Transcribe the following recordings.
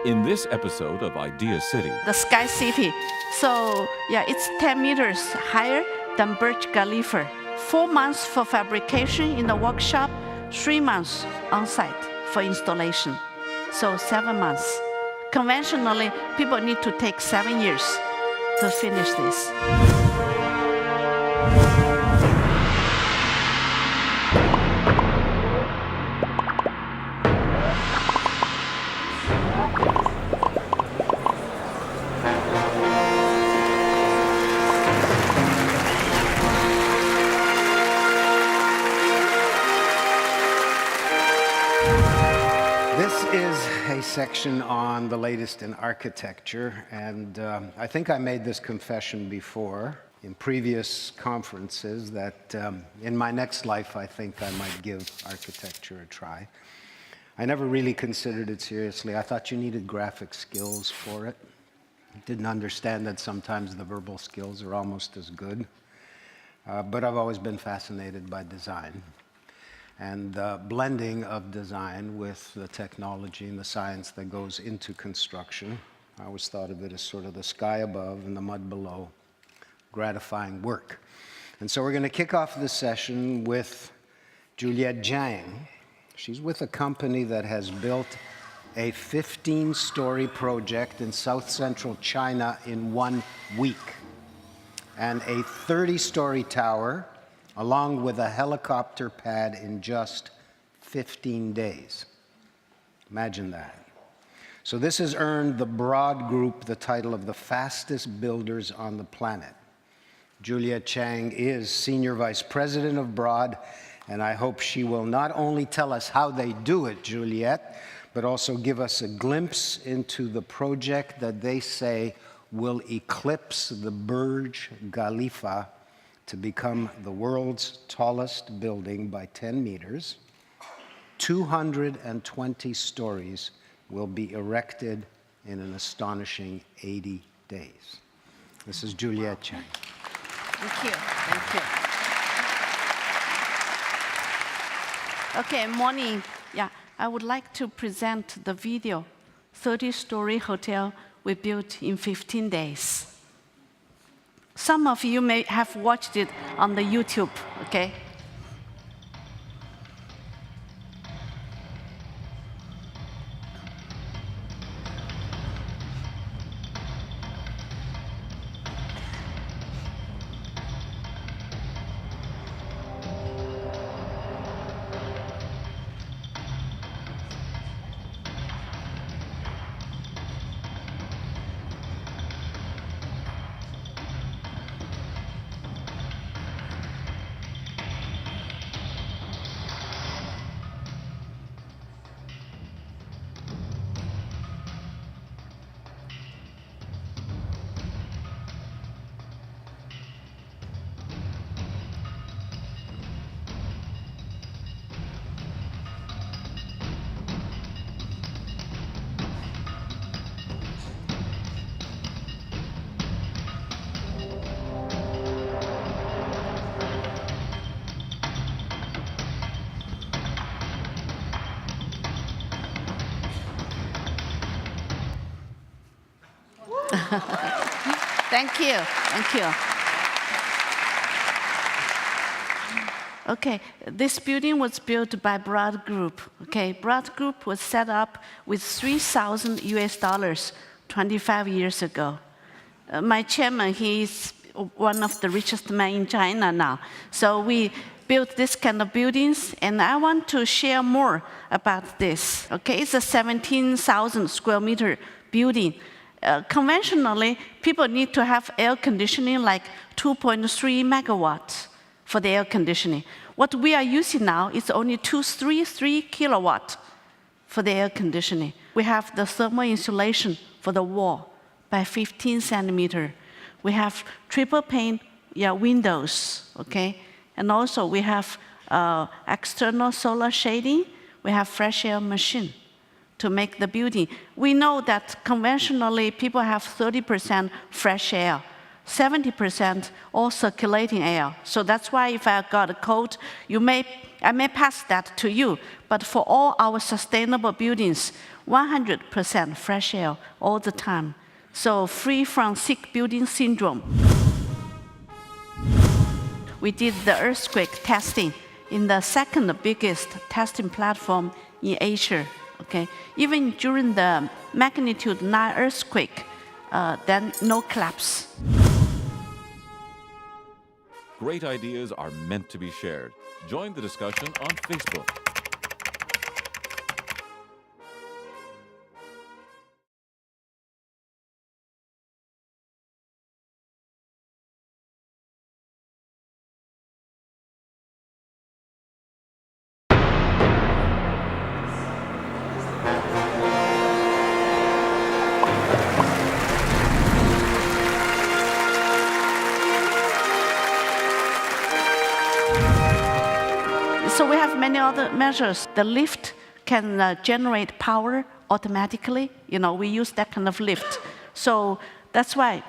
In this episode of Idea City, the Sky City. So yeah, it's 10 meters higher than Burj Khalifa. 4 months for fabrication in the workshop, 3 months on site for installation. So 7 months. Conventionally, people need to take 7 years to finish this. This is a section on the latest in architecture, and I think I made this confession before in previous conferences that in my next life I think I might give architecture a try. I never really considered it seriously. I thought you needed graphic skills for it. I didn't understand that sometimes the verbal skills are almost as good. But I've always been fascinated by design and the blending of design with the technology and the science that goes into construction. I always thought of it as sort of the sky above and the mud below, gratifying work. And so we're going to kick off this session with Juliet Jiang. She's with a company that has built a 15-story project in South Central China in 1 week, and a 30-story tower along with a helicopter pad in just 15 days. Imagine that. So this has earned the Broad Group the title of the fastest builders on the planet. Juliet Jiang is Senior Vice President of Broad, and I hope she will not only tell us how they do it, Juliet, but also give us a glimpse into the project that they say will eclipse the Burj Khalifa to become the world's tallest building by 10 meters. 220 stories will be erected in an astonishing 80 days. This is Juliet Jiang. Thank you. Thank you. Okay, morning. Yeah, I would like to present the video, 30-story hotel we built in 15 days. Some of you may have watched it on the YouTube, okay? Thank you. Okay, this building was built by Broad Group. Okay, Broad Group was set up with $3,000 US 25 years ago. My chairman, he is one of the richest men in China now. So we built this kind of buildings, and I want to share more about this. Okay, it's a 17,000 square meter building. Conventionally, people need to have air conditioning like 2.3 megawatts for the air conditioning. What we are using now is only 233 kilowatt for the air conditioning. We have the thermal insulation for the wall by 15 centimeter. We have triple pane windows, okay? And also we have external solar shading. We have fresh air machine to make the building. We know that conventionally people have 30% fresh air 70% all circulating air. So that's why if I got a cold, I may pass that to you. But for all our sustainable buildings, 100% fresh air all the time. So free from sick building syndrome. We did the earthquake testing in the second biggest testing platform in Asia. Okay? Even during the magnitude 9 earthquake, then no collapse. Great ideas are meant to be shared. Join the discussion on Facebook. So we have many other measures. The lift can generate power automatically. We use that kind of lift. So that's why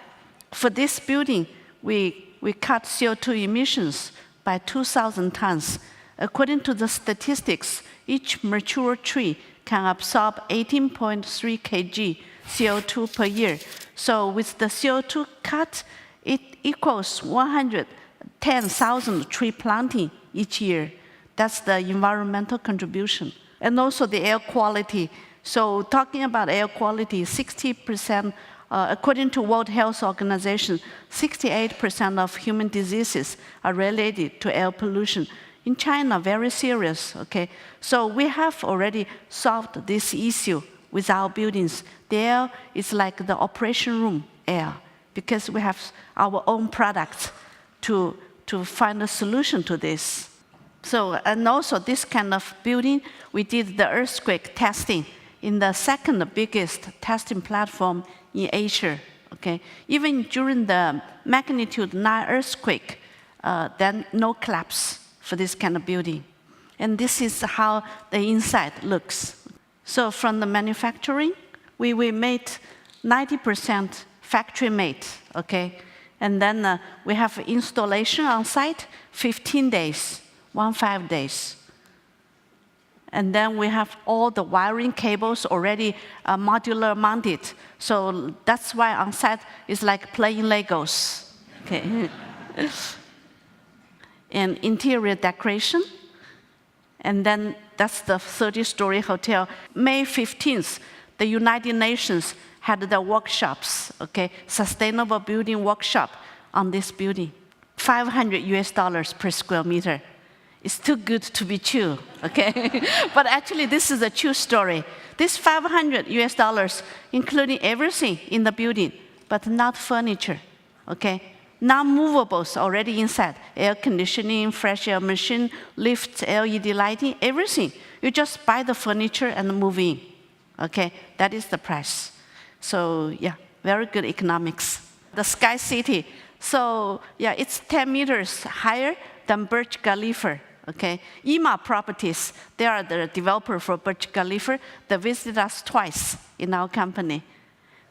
for this building, we cut CO2 emissions by 2,000 tons. According to the statistics, each mature tree can absorb 18.3 kg CO2 per year. So with the CO2 cut, it equals 110,000 tree planting each year. That's the environmental contribution. And also the air quality. So talking about air quality, 60%, according to World Health Organization, 68% of human diseases are related to air pollution. In China, very serious, okay? So we have already solved this issue with our buildings. The air is like the operation room air, because we have our own products to find a solution to this. So, and also this kind of building, we did the earthquake testing in the second biggest testing platform in Asia, okay? Even during the magnitude 9 earthquake, then no collapse for this kind of building. And this is how the inside looks. So from the manufacturing, we made 90% factory made, okay? And then we have installation on site, 15 days. 15 days. And then we have all the wiring cables already modular mounted. So that's why on site is like playing Legos. Okay. And interior decoration. And then that's the 30-story hotel. May 15th, the United Nations had the workshops, okay, sustainable building workshop on this building. $500 per square meter. It's too good to be true, okay? But actually, this is a true story. This $500, including everything in the building, but not furniture, okay? Non-movables already inside. Air conditioning, fresh air machine, lifts, LED lighting, everything. You just buy the furniture and move in, okay? That is the price. So, yeah, very good economics. The Sky City. So, yeah, it's 10 meters higher than Burj Khalifa. Okay, IMA Properties, they are the developer for Burj Khalifa. They visited us twice in our company.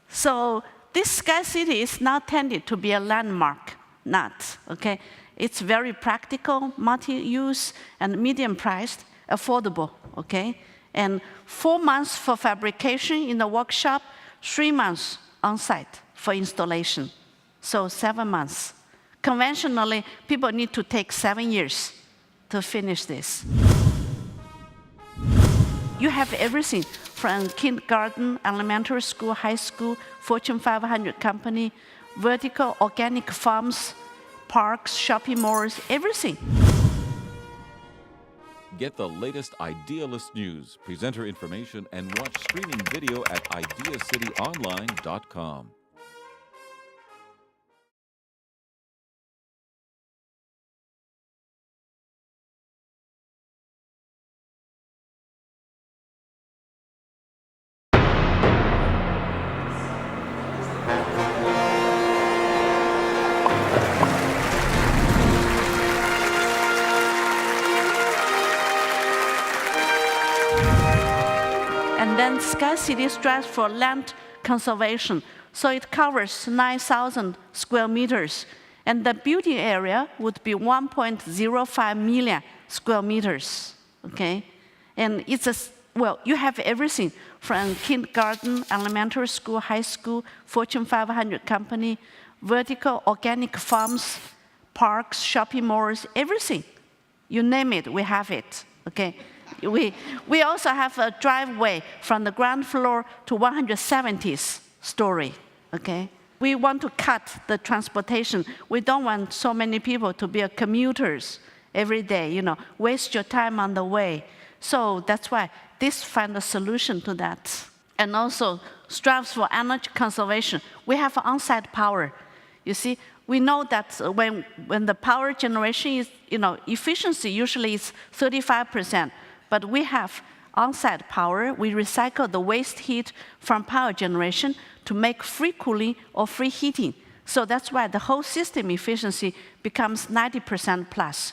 So this Sky City is not intended to be a landmark, not, okay? It's very practical, multi-use, and medium-priced, affordable, okay? And 4 months for fabrication in the workshop, 3 months on-site for installation. So 7 months. Conventionally, people need to take 7 years to finish this. You have everything from kindergarten, elementary school, high school, Fortune 500 company, vertical organic farms, parks, shopping malls, everything. Get the latest Idealist news, presenter information, and watch streaming video at ideacityonline.com. And then Sky City strives for land conservation So it covers 9,000 square meters. And the building area would be 1.05 million square meters, okay? And it's well, you have everything from kindergarten, elementary school, high school, Fortune 500 company, vertical organic farms, parks, shopping malls, everything. You name it, we have it, okay? We also have a driveway from the ground floor to 170th story, okay? We want to cut the transportation. We don't want so many people to be commuters every day, waste your time on the way. So that's why this find a solution to that. And also strives for energy conservation. We have on-site power. You see, we know that when the power generation is, efficiency usually is 35%, but we have on-site power. We recycle the waste heat from power generation to make free cooling or free heating. So that's why the whole system efficiency becomes 90% plus.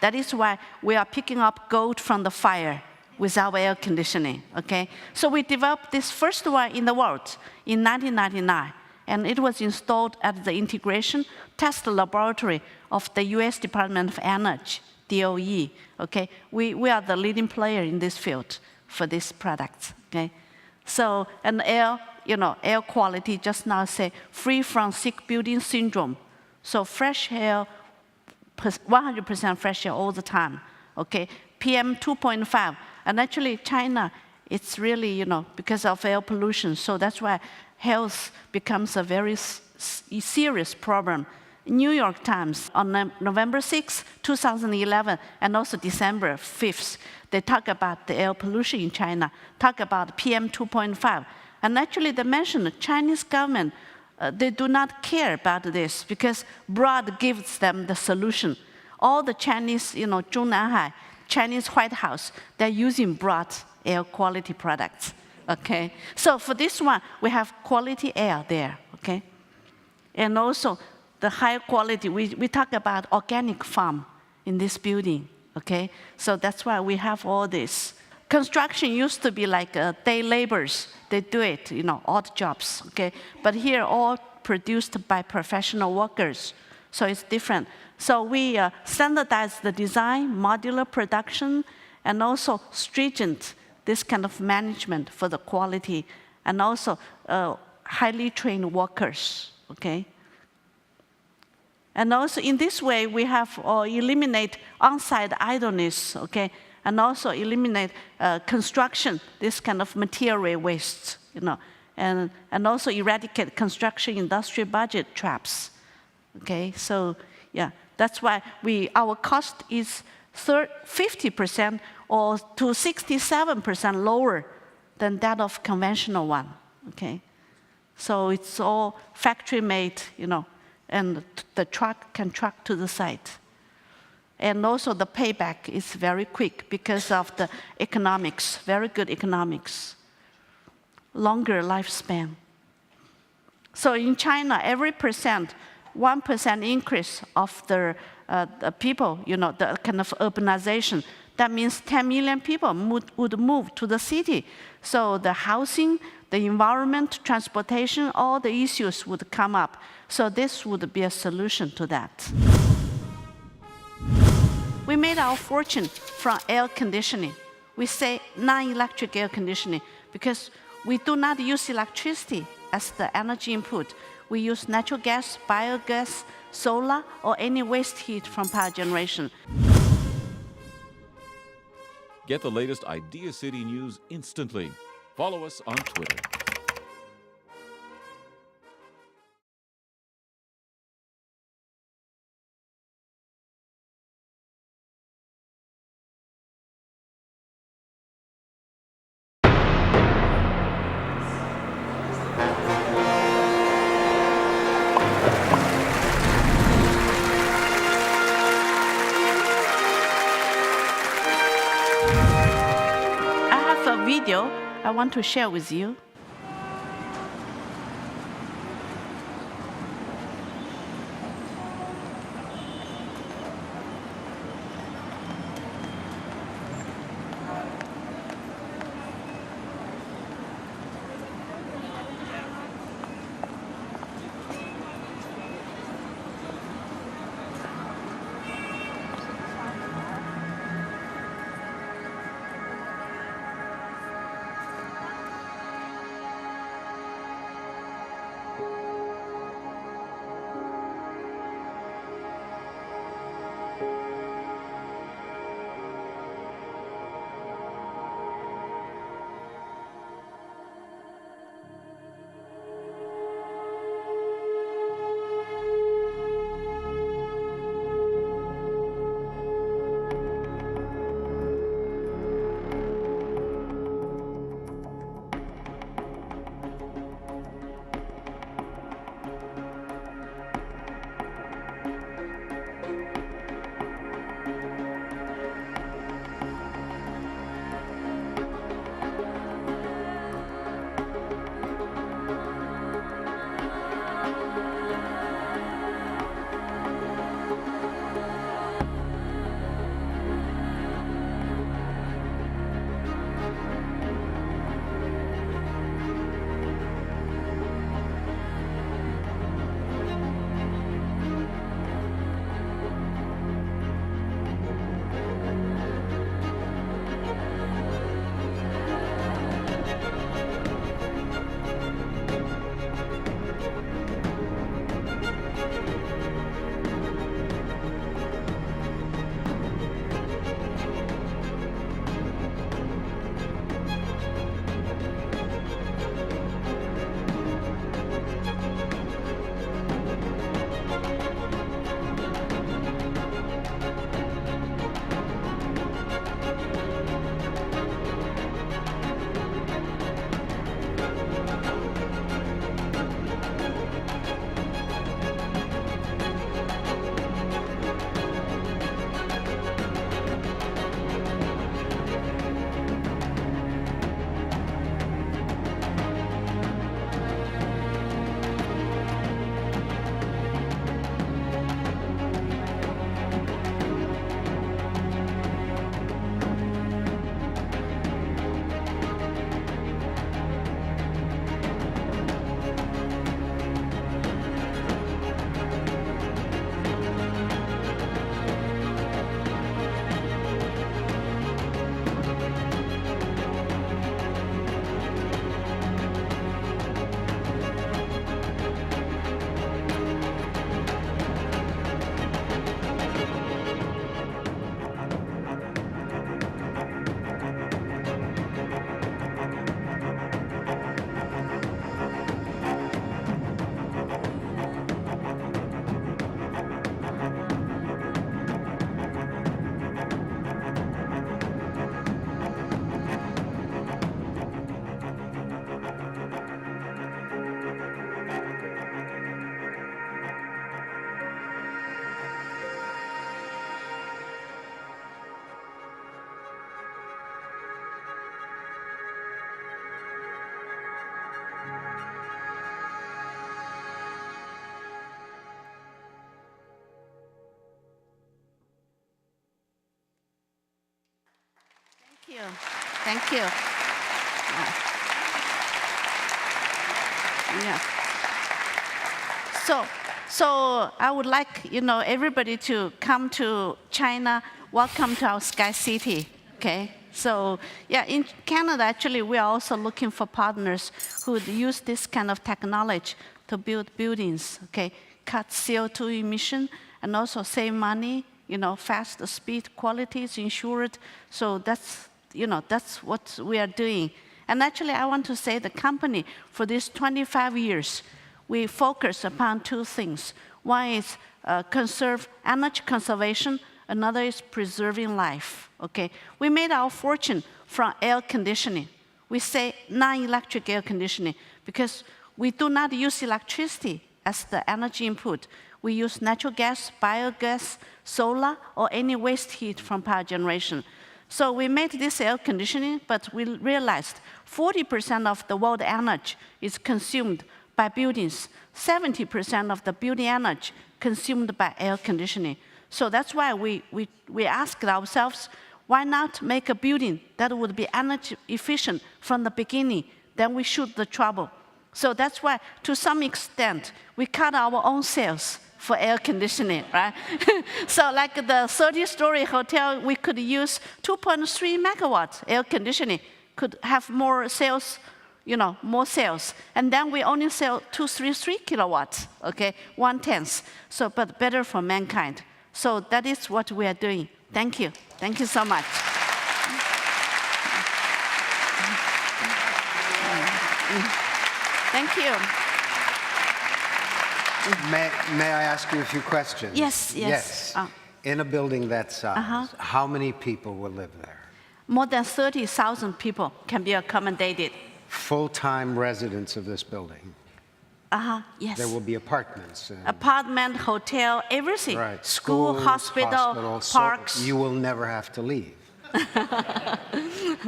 That is why we are picking up gold from the fire with our air conditioning, okay? So we developed this first one in the world in 1999, and it was installed at the Integration Test Laboratory of the US Department of Energy, DOE, okay? We are the leading player in this field for this product, okay? So, and air quality, just now say, free from sick building syndrome. So fresh air, 100% fresh air all the time, okay? PM 2.5, and actually China, it's really, because of air pollution, so that's why health becomes a very serious problem. New York Times on November 6, 2011, and also December 5th, they talk about the air pollution in China, talk about PM 2.5. And actually they mentioned the Chinese government, they do not care about this because broad gives them the solution. All the Chinese, Zhongnanhai, Chinese White House, they're using broad air quality products, okay? So for this one, we have quality air there, okay? And also the high quality, we talk about organic farm in this building, okay? So that's why we have all this. Construction used to be like day laborers. They do it, odd jobs, okay? But here, all produced by professional workers. So it's different. So we standardize the design, modular production, and also stringent this kind of management for the quality, and also highly trained workers, okay? And also in this way, we have eliminate on-site idleness, okay? And also eliminate construction, this kind of material waste, and also eradicate construction industry budget traps, okay? So yeah, that's why our cost is 50% or to 67% lower than that of conventional one, okay? So it's all factory made, and the truck can truck to the site. And also the payback is very quick because of the economics, very good economics, longer lifespan. So in China, every 1% increase of the people, the kind of urbanization, that means 10 million people would move to the city. So the housing, the environment, transportation, all the issues would come up. So this would be a solution to that. We made our fortune from air conditioning. We say non-electric air conditioning because we do not use electricity as the energy input. We use natural gas, biogas, solar, or any waste heat from power generation. Get the latest Idea City news instantly. Follow us on Twitter. Video I want to share with you. you. Thank you. Yeah. So I would like, everybody to come to China. Welcome to our Sky City, okay? So, yeah, in Canada, actually, we are also looking for partners who would use this kind of technology to build buildings, okay? Cut CO2 emission and also save money, fast speed, quality is insured. So that's what we are doing. And actually, I want to say the company, for these 25 years, we focus upon two things. One is energy conservation, another is preserving life, okay? We made our fortune from air conditioning. We say non-electric air conditioning because we do not use electricity as the energy input. We use natural gas, biogas, solar, or any waste heat from power generation. So we made this air conditioning, but we realized 40% of the world energy is consumed by buildings, 70% of the building energy consumed by air conditioning. So that's why we asked ourselves, why not make a building that would be energy efficient from the beginning? Then we shoot the trouble. So that's why, to some extent, we cut our own sales for air conditioning, right? So like the 30-story hotel, we could use 2.3 megawatts air conditioning, could have more sales, more sales. And then we only sell 233 kilowatts, okay, 1/10. So, but better for mankind. So that is what we are doing. Thank you. Thank you so much. Thank you. May I ask you a few questions? Yes. In a building that size, how many people will live there? More than 30,000 people can be accommodated. Full-time residents of this building? Yes. There will be apartments? Apartment, hotel, everything. Right. School, hospital, parks. So you will never have to leave.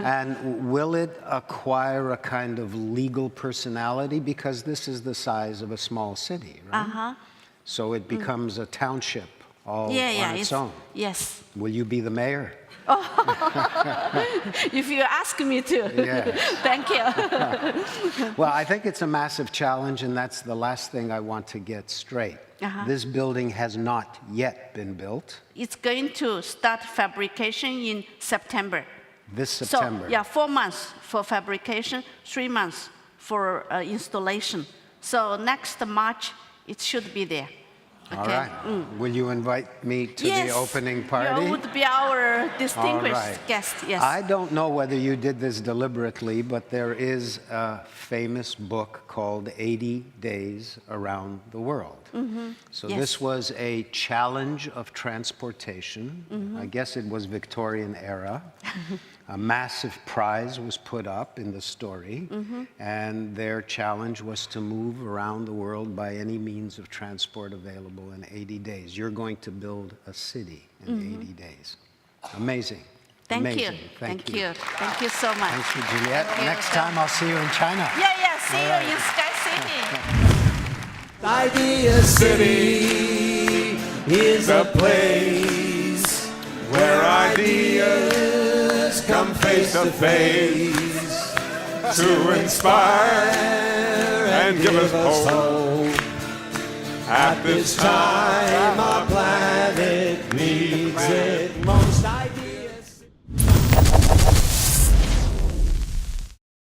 And will it acquire a kind of legal personality? Because this is the size of a small city, right? So it becomes a township all on its own. Yes. Will you be the mayor? If you ask me to. Yes. Thank you. Well, I think it's a massive challenge, and that's the last thing I want to get straight. This building has not yet been built. It's going to start fabrication in September. This September? So, yeah, 4 months for fabrication, 3 months for installation. So next March, it should be there. Okay. All right. Will you invite me to the opening party? You would be our distinguished guest, yes. I don't know whether you did this deliberately, but there is a famous book called 80 Days Around the World. So this was a challenge of transportation. I guess it was Victorian era. A massive prize was put up in the story, and their challenge was to move around the world by any means of transport available in 80 days. You're going to build a city in 80 days. Amazing. Thank you. Amazing. Thank you. Thank you so much. Thank you, Juliet. Next time I'll see you in China. Yeah. See you in Sky City. Idea City is a place where ideas come face to face to inspire and give us hope. At this time